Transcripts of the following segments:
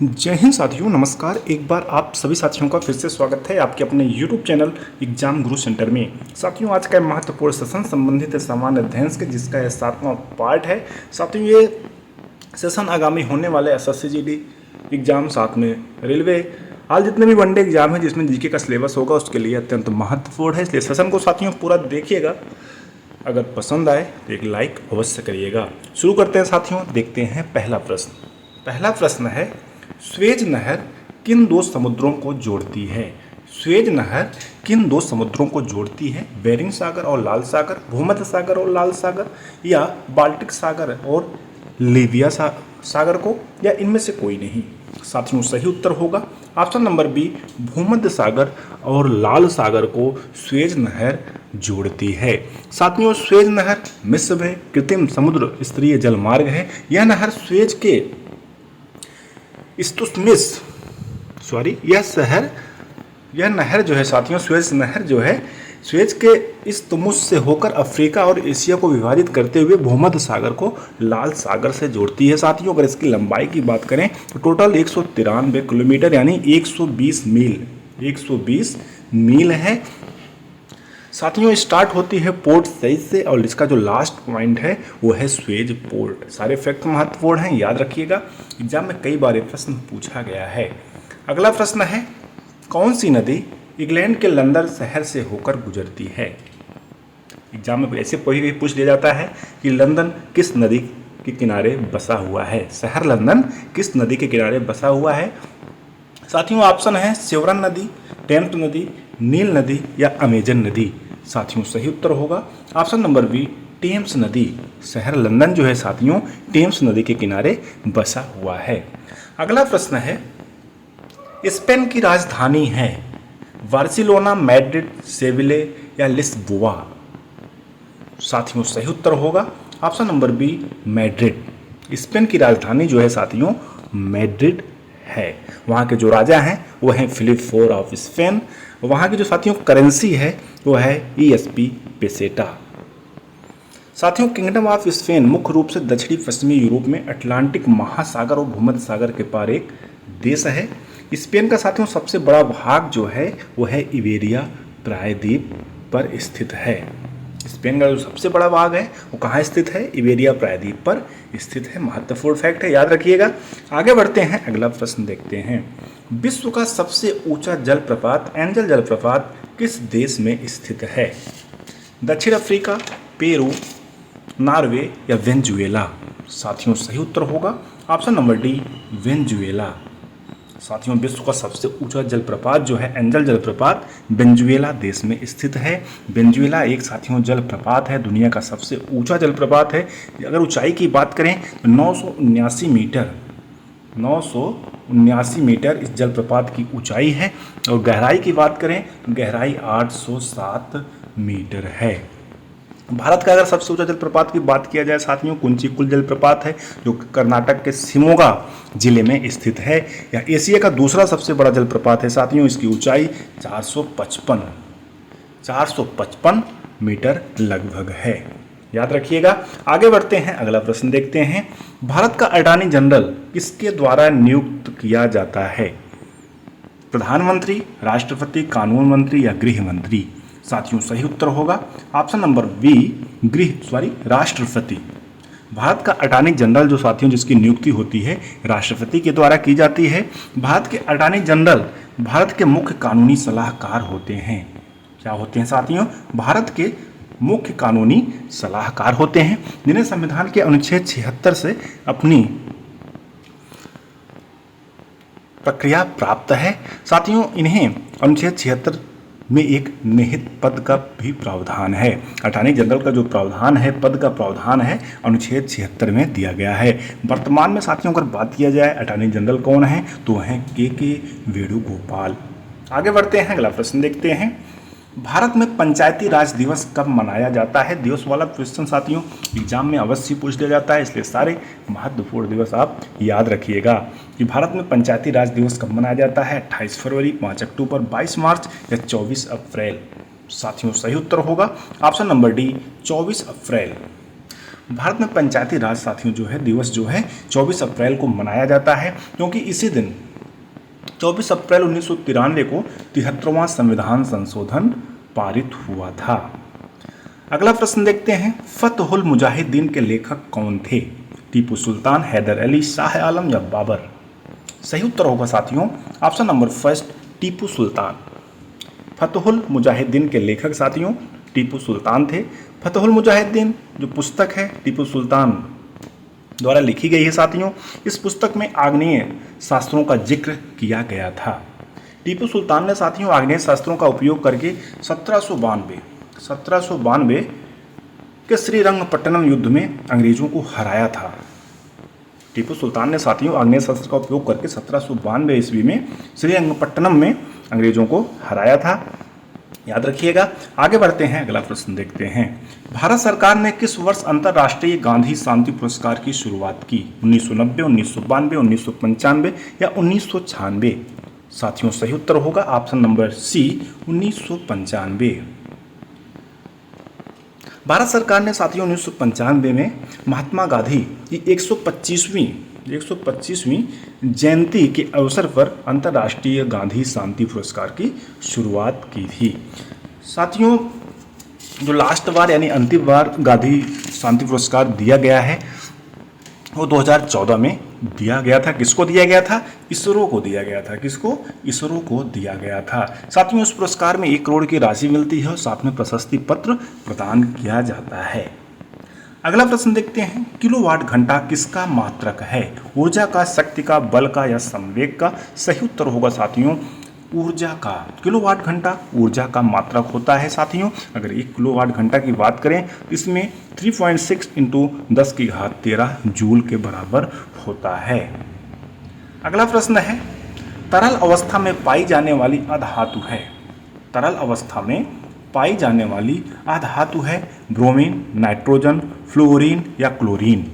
जय हिंद साथियों, नमस्कार। एक बार आप सभी साथियों का फिर से स्वागत है आपके अपने YouTube चैनल एग्जाम गुरु सेंटर में। साथियों, आज का महत्वपूर्ण सेशन संबंधित है सामान्य अध्ययन के, जिसका यह 7वां पार्ट है। साथियों, ये सेशन आगामी होने वाले SSC GD एग्जाम, साथ में रेलवे, हाल जितने भी वनडे एग्जाम है जिसमें जीके का सिलेबस होगा उसके लिए अत्यंत महत्वपूर्ण है। इसलिए सेशन को साथियों पूरा देखिएगा। अगर पसंद आए तो एक लाइक अवश्य करिएगा। शुरू करते हैं साथियों, देखते हैं पहला प्रश्न। पहला प्रश्न है, स्वेज नहर किन दो समुद्रों को जोड़ती है? स्वेज नहर किन दो समुद्रों को जोड़ती है? बेरिंग सागर और लाल सागर, भूमध्य सागर और लाल सागर, या बाल्टिक सागर और लिबिया सागर को, या इनमें से कोई नहीं? साथियों, सही उत्तर होगा ऑप्शन नंबर बी, भूमध्य सागर और लाल सागर को स्वेज नहर जोड़ती है। साथियों, स्वेज नहर मिस्र में कृत्रिम समुद्र स्तरीय जलमार्ग है। यह नहर स्वेज के यह नहर जो है साथियों, स्वेज नहर जो है स्वेज के इस्तमुस से होकर अफ्रीका और एशिया को विभाजित करते हुए भूमध्य सागर को लाल सागर से जोड़ती है। साथियों, अगर इसकी लंबाई की बात करें तो टोटल 193 किलोमीटर यानी 120 मील है। साथियों, स्टार्ट होती है पोर्ट सईद से और इसका जो लास्ट पॉइंट है वो है स्वेज पोर्ट। सारे फैक्ट महत्वपूर्ण हैं, याद रखिएगा। एग्जाम में कई बार ये प्रश्न पूछा गया है। अगला प्रश्न है, कौन सी नदी इंग्लैंड के लंदन शहर से होकर गुजरती है? एग्जाम में ऐसे कोई भी पूछ लिया जाता है कि लंदन किस नदी के किनारे बसा हुआ है। शहर लंदन किस नदी के किनारे बसा हुआ है? साथियों, ऑप्शन है सेवरन नदी, टेम्स नदी, नील नदी या अमेजन नदी। साथियों, सही उत्तर होगा ऑप्शन नंबर बी, टेम्स नदी। शहर लंदन जो है साथियों टेम्स नदी के किनारे बसा हुआ है। अगला प्रश्न है, स्पेन की राजधानी है बार्सिलोना, मैड्रिड, सेविले या लिस्बोआ? साथियों, सही उत्तर होगा option number B, Madrid. Spain की राजधानी जो है साथियों मैड्रिड है। वहाँ के जो राजा हैं वो हैं फिलिप IV ऑफ स्पेन। वहाँ की जो साथियों करेंसी है वो है ESP पेसेटा। साथियों, किंगडम ऑफ स्पेन मुख्य रूप से दक्षिणी पश्चिमी यूरोप में अटलांटिक महासागर और भूमध्य सागर के पार एक देश है। स्पेन का साथियों सबसे बड़ा भाग जो है वो है इबेरिया प्रायद्वीप पर स्थित है। स्पेन का जो सबसे बड़ा भाग है वो कहाँ स्थित है? इबेरिया प्रायद्वीप पर स्थित है। महत्वपूर्ण फैक्ट है, याद रखिएगा। आगे बढ़ते हैं, अगला प्रश्न देखते हैं। विश्व का सबसे ऊंचा जलप्रपात एंजल जलप्रपात किस देश में स्थित है? दक्षिण अफ्रीका, पेरू, नॉर्वे या वेनेजुएला? साथियों, सही उत्तर होगा ऑप्शन नंबर डी, वेनेजुएला। साथियों, विश्व का सबसे ऊंचा जलप्रपात जो है एंजल जलप्रपात वेनेजुएला देश में स्थित है। वेनेजुएला एक साथियों जलप्रपात है, दुनिया का सबसे ऊंचा जलप्रपात है। अगर ऊंचाई की बात करें तो 979 मीटर इस जलप्रपात की ऊंचाई है। और गहराई की बात करें तो गहराई 807 मीटर है। भारत का अगर सबसे ऊंचा जलप्रपात की बात किया जाए साथियों, कुंचिकुल जलप्रपात है जो कर्नाटक के शिमोगा जिले में स्थित है। यह एशिया का दूसरा सबसे बड़ा जलप्रपात है साथियों। इसकी ऊंचाई 455 मीटर लगभग है, याद रखिएगा। आगे बढ़ते हैं, अगला प्रश्न देखते हैं। भारत का अटॉर्नी जनरल किसके द्वारा नियुक्त किया जाता है? प्रधानमंत्री, राष्ट्रपति, कानून मंत्री या गृह मंत्री? साथियों, सही उत्तर होगा ऑप्शन नंबर बी, राष्ट्रपति। भारत का अटॉर्नी जनरल जो साथियों जिसकी नियुक्ति होती है राष्ट्रपति के द्वारा की जाती है। भारत के अटॉर्नी जनरल भारत के मुख्य कानूनी सलाहकार होते हैं। क्या होते हैं साथियों? भारत के मुख्य कानूनी सलाहकार होते हैं, जिन्हें संविधान के अनुच्छेद 76 से अपनी प्रक्रिया प्राप्त है। साथियों, इन्हें अनुच्छेद 76 में एक निहित पद का भी प्रावधान है। अटॉर्नी जनरल का जो प्रावधान है, पद का प्रावधान है, अनुच्छेद 76 में दिया गया है। वर्तमान में साथियों अगर बात किया जाए अटॉर्नी जनरल कौन है तो वह हैं के वेणुगोपाल। आगे बढ़ते हैं, अगला प्रश्न देखते हैं। भारत में पंचायती राज दिवस कब मनाया जाता है? दिवस वाला क्वेश्चन साथियों एग्जाम में अवश्य पूछ लिया जाता है, इसलिए सारे महत्वपूर्ण दिवस आप याद रखिएगा कि भारत में पंचायती राज दिवस कब मनाया जाता है। 28 फरवरी, 5 अक्टूबर, 22 मार्च या 24 अप्रैल? साथियों, सही उत्तर होगा ऑप्शन नंबर डी, 24 अप्रैल। भारत में पंचायती राज साथियों जो है दिवस जो है 24 अप्रैल को मनाया जाता है, क्योंकि इसी दिन 24 अप्रैल 1993 को 73वां संविधान संशोधन पारित हुआ था। अगला प्रश्न देखते हैं, फतहुल मुजाहिदीन के लेखक कौन थे? टीपू सुल्तान, हैदर अली, शाह आलम या बाबर? सही उत्तर होगा साथियों option number first, Tipu Sultan. फतहुल Mujahideen के लेखक साथियों टीपू सुल्तान थे। फतहुल मुजाहिदीन जो पुस्तक है टीपू सुल्तान द्वारा लिखी गई है साथियों। इस पुस्तक में आग्नेय शास्त्रों का जिक्र किया गया था। टीपू सुल्तान ने साथियों आग्नेय शास्त्रों का उपयोग करके 1792 के श्रीरंगपट्टनम युद्ध में अंग्रेजों को हराया था। टीपू सुल्तान ने साथियों आग्नेय शस्त्र का उपयोग करके 1792 ईस्वी में श्रीरंगपट्टनम में अंग्रेजों को हराया था, याद रखिएगा। आगे बढ़ते हैं, अगला प्रश्न देखते हैं, भारत सरकार ने किस वर्ष अंतर्राष्ट्रीय गांधी शांति पुरस्कार की शुरुआत की? 1990, 1992, 1995 या 1996? साथियों सही उत्तर होगा ऑप्शन नंबर सी, 1995। भारत सरकार ने साथियों 1995 में महात्मा गांधी की 125वीं जयंती के अवसर पर अंतर्राष्ट्रीय गांधी शांति पुरस्कार की शुरुआत की थी। साथियों जो लास्ट बार यानी अंतिम बार गांधी शांति पुरस्कार दिया गया है वो 2014 में दिया गया था। किसको दिया गया था? इसरो को दिया गया था। किसको? इसरो को दिया गया था। साथियों उस पुरस्कार में 1 करोड़ की राशि मिलती है और साथ में प्रशस्ति पत्र प्रदान किया जाता है। अगला प्रश्न देखते हैं, किलोवाट घंटा किसका मात्रक है? ऊर्जा का, शक्ति का, बल का या संवेग का? सही उत्तर होगा साथियों ऊर्जा का। किलोवाट घंटा ऊर्जा का मात्रक होता है साथियों। अगर 1 किलोवाट घंटा की बात करें इसमें 3.6 × 10⁻13 जूल के बराबर होता है। अगला प्रश्न है, तरल अवस्था में पाई जाने वाली अधातु है। तरल अवस्था में पाई जाने वाली अधातु है ब्रोमीन, नाइट्रोजन, फ्लोरीन या क्लोरीन?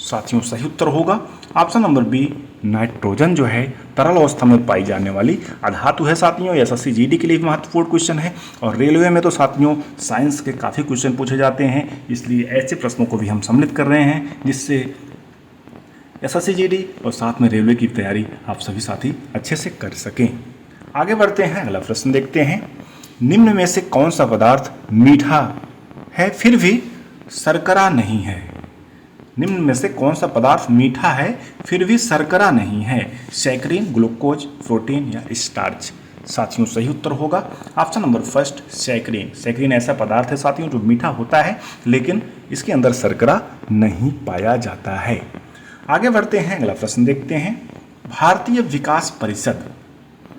साथियों सही उत्तर होगा ऑप्शन नंबर बी, नाइट्रोजन जो है तरल अवस्था में पाई जाने वाली अधातु है साथियों। एसएससी जीडी के लिए महत्वपूर्ण क्वेश्चन है और रेलवे में तो साथियों साइंस के काफ़ी क्वेश्चन पूछे जाते हैं, इसलिए ऐसे प्रश्नों को भी हम सम्मिलित कर रहे हैं जिससे एसएससी जीडी और साथ में रेलवे की तैयारी आप सभी साथी अच्छे से कर सकें। आगे बढ़ते हैं, अगला प्रश्न देखते हैं, निम्न में से कौन सा पदार्थ मीठा है फिर भी शर्करा नहीं है? निम्न में से कौन सा पदार्थ मीठा है फिर भी शर्करा नहीं है? सैकरीन, ग्लूकोज, प्रोटीन या स्टार्च? साथियों सही उत्तर होगा option number first, saccharin. Saccharin ऐसा पदार्थ है साथियों जो मीठा होता है लेकिन इसके अंदर शर्करा नहीं पाया जाता है। आगे बढ़ते हैं, अगला प्रश्न देखते हैं, भारतीय विकास परिषद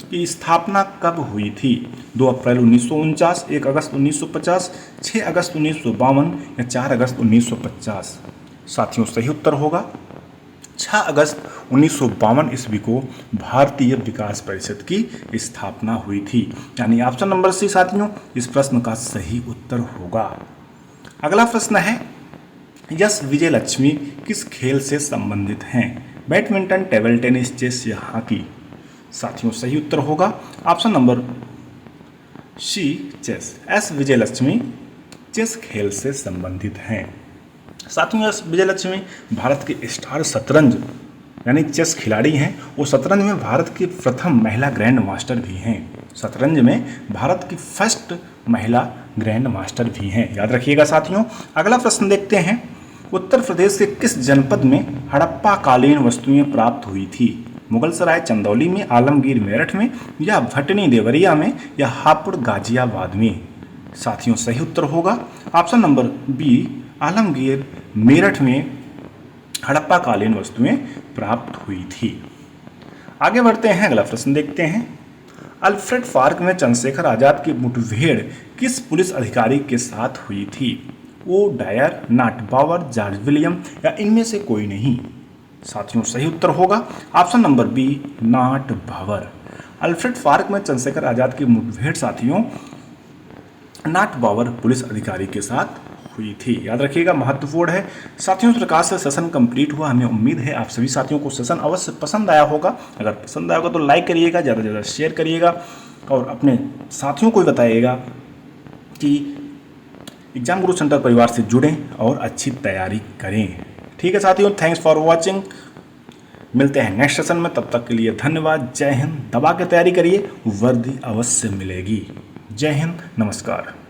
की स्थापना कब हुई थी? 2 अप्रैल 1949, 1 अगस्त 1950, 6 अगस्त 1952 या 4 अगस्त 1950? साथियों सही उत्तर होगा 6 अगस्त 1952 ईस्वी को भारतीय विकास परिषद की स्थापना हुई थी, यानी ऑप्शन नंबर सी साथियों इस प्रश्न का सही उत्तर होगा। अगला प्रश्न है, यश विजयलक्ष्मी किस खेल से संबंधित हैं? बैडमिंटन, टेबल टेनिस, चेस या हॉकी? साथियों सही उत्तर होगा option number C, chess. S Vijayalakshmi chess खेल से संबंधित हैं। साथियों एस विजयलक्ष्मी भारत के स्टार शतरंज यानी चेस खिलाड़ी हैं। वो शतरंज में भारत की प्रथम महिला ग्रैंड मास्टर भी हैं। शतरंज में भारत की फर्स्ट महिला ग्रैंड मास्टर भी हैं, याद रखिएगा साथियों। अगला प्रश्न देखते हैं, उत्तर प्रदेश के किस जनपद में हड़प्पा कालीन वस्तुएं प्राप्त हुई थी? मुगलसराय चंदौली में, आलमगीर मेरठ में या भटनी देवरिया में या हापुड़ गाजियाबाद में? साथियों सही उत्तर होगा option number B, Alamgir Meerut में हड़प्पा कालीन वस्तुएं प्राप्त हुई थी। आगे बढ़ते हैं, अगला प्रश्न देखते हैं, अल्फ्रेड पार्क में चंद्रशेखर आजाद की मुठभेड़ किस पुलिस अधिकारी के साथ हुई थी? ओ डायर, नाट बावर, जॉर्ज विलियम या इनमें से कोई नहीं? साथियों सही उत्तर होगा ऑप्शन नंबर बी, नाट बावर। अल्फ्रेड पार्क में चंद्रशेखर आजाद की मुठभेड़ साथियों नाट बावर पुलिस अधिकारी के साथ हुई थी, याद रखिएगा, महत्वपूर्ण है। साथियों इस प्रकार से सेशन कंप्लीट हुआ। हमें उम्मीद है आप सभी साथियों को सेशन अवश्य पसंद आया होगा। अगर पसंद आया होगा तो लाइक करिएगा, ज़्यादा से ज़्यादा शेयर करिएगा और अपने साथियों को भी बताइएगा कि एग्जाम गुरु सेंटर परिवार से जुड़ें और अच्छी तैयारी करें। ठीक है साथियों, थैंक्स फॉर वॉचिंग। मिलते हैं नेक्स्ट सेशन में, तब तक के लिए धन्यवाद। जय हिंद। दबा के तैयारी करिए, वर्दी अवश्य मिलेगी। जय हिंद, नमस्कार।